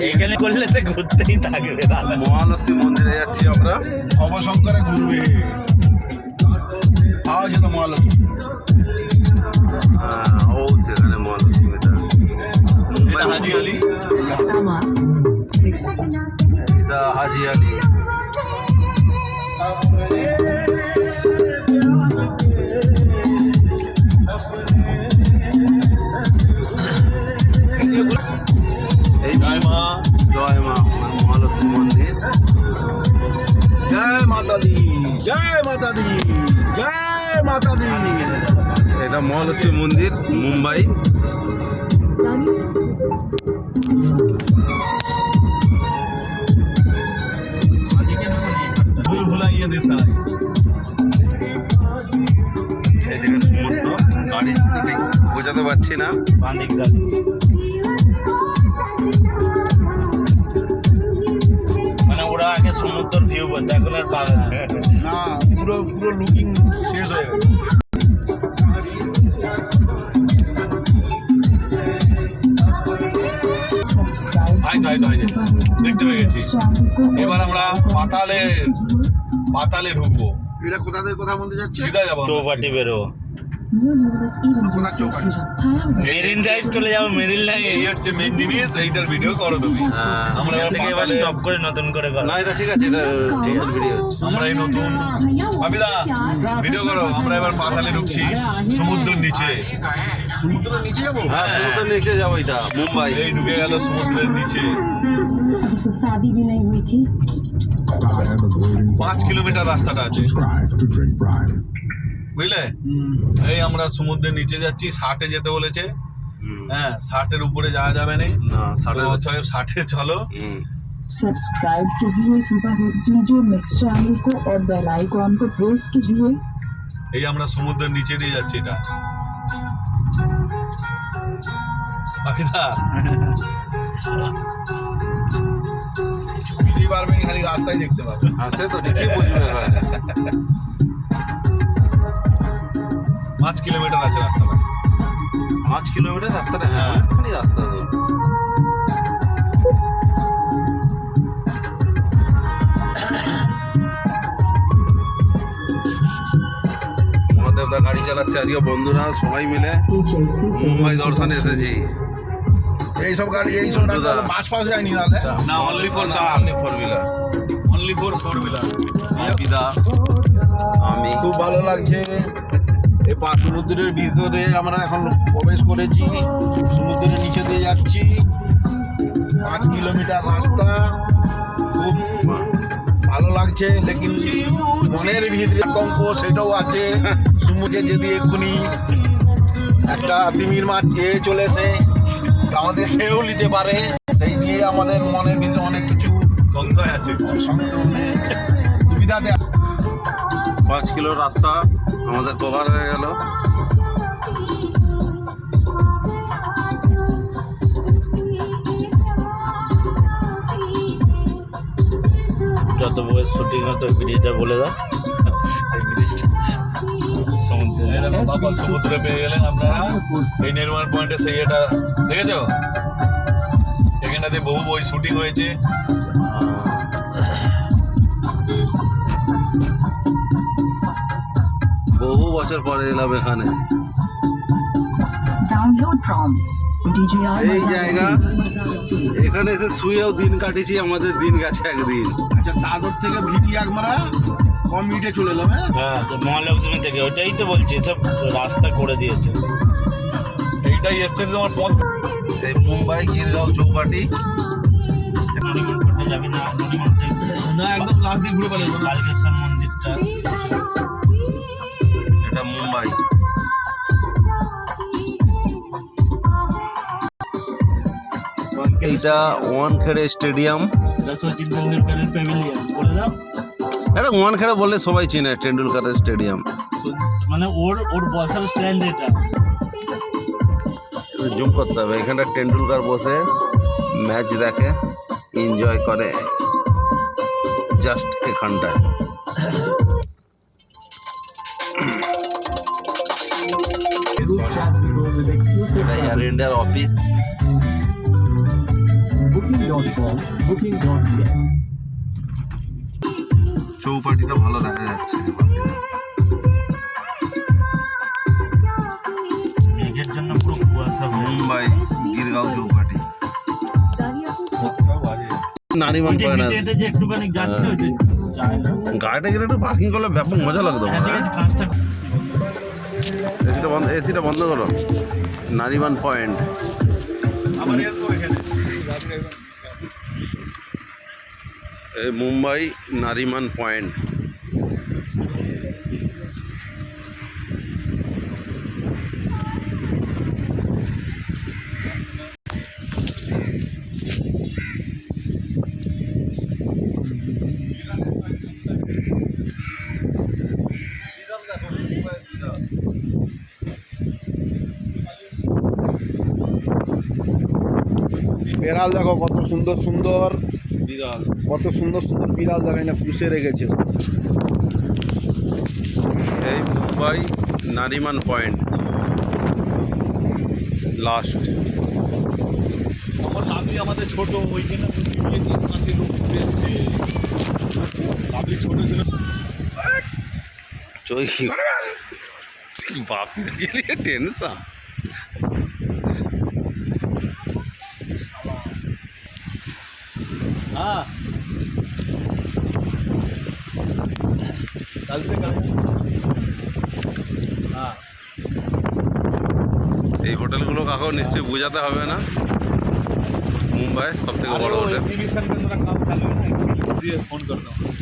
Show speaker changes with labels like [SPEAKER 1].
[SPEAKER 1] এখানে করলে সে ঘুরতেই থাকবে।
[SPEAKER 2] মহালক্ষ্মী মন্দিরে যাচ্ছি আমরা।
[SPEAKER 3] অবশঙ্করে ঘুরবে আওয়াজ তো মহালক্ষ্মী।
[SPEAKER 2] ও সেখানে মহালক্ষ্মী, এটা মুম্বাই
[SPEAKER 3] হাজি আলি।
[SPEAKER 2] এটা হাজি আলি।
[SPEAKER 3] জয় মা,
[SPEAKER 2] জয় মা, মহালক্ষ্মী মন্দির।
[SPEAKER 3] জয় মাতা দি, জয় মাতা দি, জয় মাতা দি।
[SPEAKER 2] এটা মহালক্ষ্মী মন্দির, মুম্বাই।
[SPEAKER 3] ভুল ভুলাইয়া দিস না।
[SPEAKER 2] এদিকে সমুদ্র, গাড়ি ঠিক বোঝাতে পারছি না।
[SPEAKER 1] বাঁদিক গাড়ি মানে ওরা আগে সমুদ্র ভিউ করতে, এখন আর পাবে না।
[SPEAKER 3] না, পুরো পুরো লুকিং শেষ হয়ে গেছে। দেখতে পেয়ে গেছি। এবার আমরা পাতালে ঢুকবো।
[SPEAKER 2] এটা কোথা থেকে কোথা বলতে যাচ্ছে?
[SPEAKER 3] সিধা যাবো আমরা।
[SPEAKER 1] চৌপাটি বেরো, মেরিন ড্রাইভ চলে যাবো। মেরিন লাইন
[SPEAKER 3] এই হচ্ছে মেন জিনিস, এইটার ভিডিও করো তুমি। আমরা এবার
[SPEAKER 1] থেকে এবার
[SPEAKER 3] পাতালে-
[SPEAKER 1] স্টপ করে নতুন করে করো।
[SPEAKER 2] না, এটা ঠিক আছে, এটা ঠিক আছে, ভিডিও হচ্ছে।
[SPEAKER 3] আমরা এই নতুন ভাবিদা ভিডিও করো। আমরা এবার পাতালে ঢুকছি, সমুদ্রের নিচে। সমুদ্রের নিচে যাবো?
[SPEAKER 2] হ্যাঁ, সমুদ্রের নিচে যাবো, এটা মুম্বাই।
[SPEAKER 3] এই ঢুকে গেল সমুদ্রের নিচে।
[SPEAKER 4] अभी तो शादी भी नहीं हुई थी।
[SPEAKER 3] 5 কিলোমিটার রাস্তাটা আছে, বুঝলে? এই আমরা সমুদ্রের নিচে যাচ্ছি। 60-এ যেতে বলেছে। হ্যাঁ, 60-এর উপরে যাওয়া যাবে না।
[SPEAKER 2] না, 60
[SPEAKER 3] 60-এ চলো।
[SPEAKER 4] सब्सक्राइब कीजिए सुपर हिट कीजिए मिक्स चैनल को और बेल आइकॉन को प्रेस कीजिए।
[SPEAKER 3] এই আমরা সমুদ্রের নিচে দিয়ে যাচ্ছি। এটা বাকিদা বুঝতেই পারবে না, খালি রাস্তায় দেখতে পাবে।
[SPEAKER 2] সে তো ঠিকই বুঝবে এখানে।
[SPEAKER 3] 5 কিলোমিটার আছে রাস্তাটা।
[SPEAKER 2] 5 কিলোমিটার রাস্তাটা? হ্যাঁ, অনেকখানি রাস্তা তো। মহাদেবদা গাড়ি চালাচ্ছে আজকে। বন্ধুরা সবাই মিলে মুম্বাই দর্শনে এসেছি।
[SPEAKER 3] এইসব গাড়ি, এইসব রাস্তা বাস ফাস যায়নি নাহলে। না, only for car,
[SPEAKER 2] four wheeler.
[SPEAKER 3] Only for 4 wheeler.
[SPEAKER 2] বিদা, আমি।
[SPEAKER 3] খুব ভালো লাগছে। এই সমুদ্রের ভিতরে আমরা এখন প্রবেশ করেছি। সমুদ্রের নিচে দিয়ে যাচ্ছি। 5 কিলোমিটার রাস্তা। খুব ভালো লাগছে, লেকিন মনের ভিতরে আতঙ্ক সেটাও আছে। সমুদ্রে যদি এক্ষুনি একটা তিমির মাছ চলে এসে আমাদের খেয়েও নিতে পারে, সেই নিয়ে আমাদের মনের ভিতরে অনেক কিছু সংশয় আছে। সুবিধা দেয়।
[SPEAKER 2] 5 কিলো রাস্তা আমাদের কভার হয়ে গেল।
[SPEAKER 1] যত বয়স শুটিং হতো ব্রিজটা বলে দাও। এই ব্রিজটা সমুদ্রে
[SPEAKER 3] এরকম বাবা সমুদ্রে পেয়ে গেলেন আপনারা। এই নির্মাণ পয়েন্টে সেই এটা দেখেছো? এখানটাতে বহু বই শুটিং হয়েছে।
[SPEAKER 2] বহু বছর পরে এলাম এখানে।
[SPEAKER 4] डाउनलोड फ्रॉम DJI
[SPEAKER 2] এই জায়গা, এখানে এসে শুয়েও দিন কাটিয়েছি। আমাদের দিন গেছে একদিন।
[SPEAKER 3] আচ্ছা, দাদর থেকে ভিটি আমরা কম মিনিটে চলে এলাম।
[SPEAKER 1] হ্যাঁ, তো মহালক্ষ্মী থেকে ওইটাই তো বলছি, সব রাস্তা করে দিয়েছে।
[SPEAKER 3] এইটাই এসছে তোমার পথ।
[SPEAKER 2] এই মুম্বাই গিরগাঁও চৌপাটি।
[SPEAKER 1] নরিমন করতে যাবি না? নরিমন থেকে
[SPEAKER 3] না, একদম লাস্ট দিয়ে ঘুরে পেলে।
[SPEAKER 1] কালকেশ্বর মন্দিরটা।
[SPEAKER 2] এটা মুম্বাই। এইটা ওয়ানখেড়ে স্টেডিয়াম।
[SPEAKER 1] এটা সচিন তেন্ডুলকারের প্যাভিলিয়ন বলে দাও।
[SPEAKER 2] এটা ওয়ানখেড়ে বললে সবাই চিনে, টেন্ডুলকারের স্টেডিয়াম।
[SPEAKER 1] মানে ওর বসার স্ট্যান্ড এটা।
[SPEAKER 2] জুম করতে হবে। এখানটা টেন্ডুলকার বসে ম্যাচ দেখে, এনজয় করে জাস্ট এখানটায়। এটা এয়ার ইন্ডিয়ার অফিস।
[SPEAKER 5] booking.com, booking.in.
[SPEAKER 2] চৌপাটিটা ভালো দেখা যাচ্ছে।
[SPEAKER 1] মেঘের জন্য পুরো কুয়াশা হয়ে
[SPEAKER 2] মুম্বাই গিরগাঁও চৌপাটি। নারিমান
[SPEAKER 1] ওই যে
[SPEAKER 2] পয়েন্ট
[SPEAKER 1] হেঁটে হেঁটে যে একটুখানি যাচ্ছে ওই যে যায় না।
[SPEAKER 2] গাড়িটা গেলে একটু পার্কিং করলে ব্যাপক মজা লাগতো।
[SPEAKER 1] হ্যাঁ ঠিক আছে, কাজটা
[SPEAKER 2] এসিটা বন্ধ করো। নারিমান পয়েন্ট। এই মুম্বাই নারিমান পয়েন্ট।
[SPEAKER 3] বিড়াল দেখো কত সুন্দর সুন্দর বিড়াল, কত সুন্দর সুন্দর বিড়াল দেখো না পুষে রেখেছে।
[SPEAKER 2] এই মুম্বাই নারিমান পয়েন্ট লাস্ট।
[SPEAKER 3] আমার লাভলি আমাদের ছোট ওইখানে নিয়েছি কাছে লোক এসছে, লাভলি ছোট ছিল।
[SPEAKER 2] बाप के लिए टेंशन।
[SPEAKER 3] हाँ कल से करें। हाँ
[SPEAKER 2] এই হোটেলগুলো কাউকে নিশ্চয়ই বোঝাতে হবে না, মুম্বাই সব থেকে বড় হোটেল।
[SPEAKER 3] एग्जीबिशन में थोड़ा काम चालू है ना, इसलिए फोन करता हूँ।